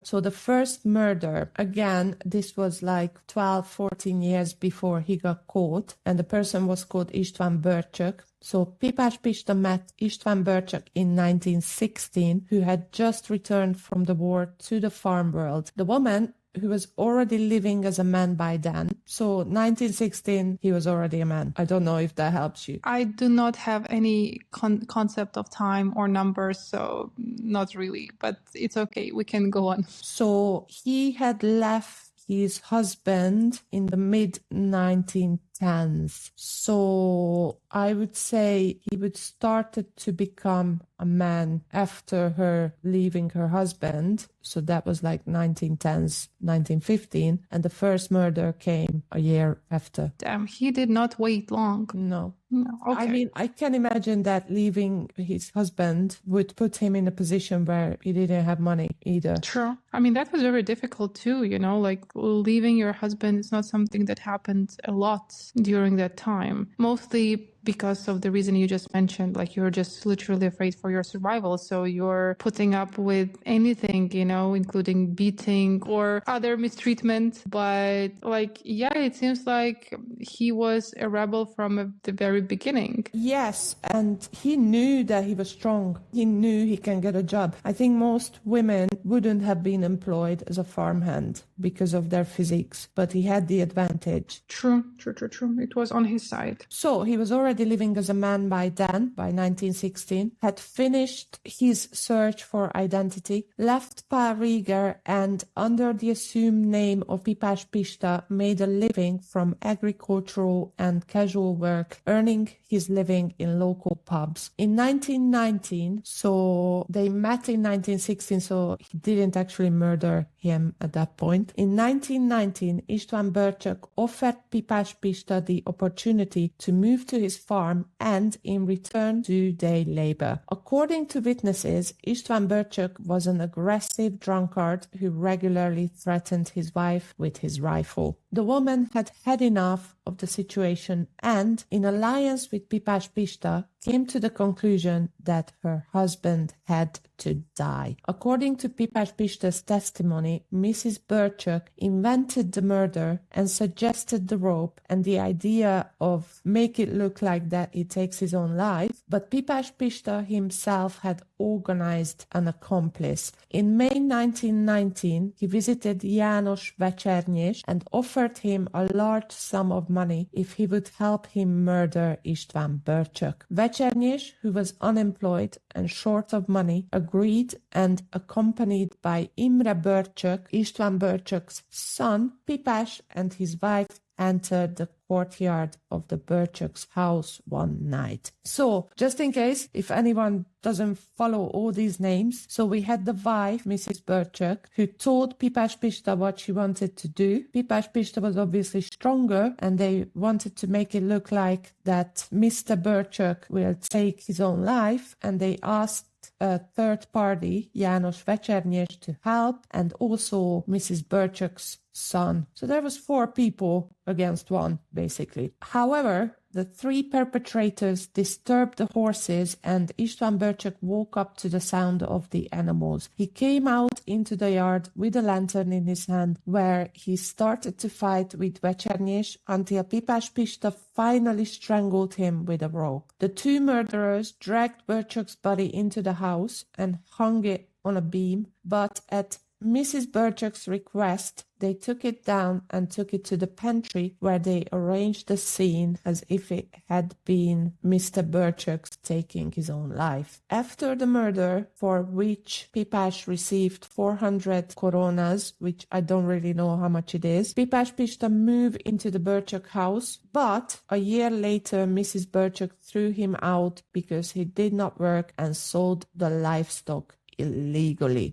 So the first murder, again, this was like 12, 14 years before he got caught, and the person was called István Börcsök. So Pipás Pista met István Börcsök in 1916, who had just returned from the war to the farm world. The woman who was already living as a man by then. So 1916, he was already a man. I don't know if that helps you. I do not have any concept of time or numbers, so not really, but it's okay. We can go on. So he had left his husband in the mid-1910s. So I would say he would started to become a man after her leaving her husband. So that was like 1910s, 1915. And the first murder came a year after. Damn, he did not wait long. No. No, okay. I mean, I can imagine that leaving his husband would put him in a position where he didn't have money either. True. I mean, that was very difficult too, you know, like leaving your husband is not something that happened a lot during that time. Mostly because of the reason you just mentioned, like you're just literally afraid for your survival. So you're putting up with anything, you know, including beating or other mistreatment. But like, yeah, it seems like he was a rebel from the very beginning. Yes, and he knew that he was strong. He knew he can get a job. I think most women wouldn't have been employed as a farmhand because of their physiques, but he had the advantage. True. It was on his side. So he was already living as a man by then, by 1916, had finished his search for identity, left Párizs, and under the assumed name of Pipás Pista made a living from agricultural and casual work, earning his living in local pubs. In 1919, so they met in 1916, so he didn't actually murder him at that point. In 1919, István Börcsök offered Pipás Pista the opportunity to move to his farm and in return do day labor. According to witnesses, István Börcsök was an aggressive drunkard who regularly threatened his wife with his rifle. The woman had had enough of the situation and, in alliance with Pipás Pista, came to the conclusion that her husband had to die. According to Pipás Pista's testimony, Mrs. Börcsök invented the murder and suggested the rope and the idea of make it look like that he takes his own life, but Pipás Pista himself had organized an accomplice. In May 1919, he visited János Vecsernyés and offered him a large sum of money if he would help him murder István Börcsök. Vecsernyés, who was unemployed and short of money, agreed, and accompanied by Imre Börcsök, István Börcsök's son, Pipás and his wife entered the courtyard of the Börcsök's house one night. So, just in case, if anyone doesn't follow all these names, so we had the wife, Mrs. Börcsök, who told Pipás Pista what she wanted to do. Pipás Pista was obviously stronger, and they wanted to make it look like that Mr. Börcsök will take his own life, and they asked a third party, János Vecsernyés, to help, and also Mrs. Börcsök's son. So there was 4 people against 1, basically. However, the 3 perpetrators disturbed the horses, and István Börcsök woke up to the sound of the animals. He came out into the yard with a lantern in his hand, where he started to fight with Vecsernyés until Pipás Pista finally strangled him with a rope. The 2 murderers dragged Börcsök's body into the house and hung it on a beam, but at Mrs. Börcsök's request, they took it down and took it to the pantry, where they arranged the scene as if it had been Mr. Börcsök's taking his own life. After the murder, for which Pipás received 400 koronas, which I don't really know how much it is, Pipás Pista moved into the Börcsök house, but a year later Mrs. Börcsök threw him out because he did not work and sold the livestock illegally.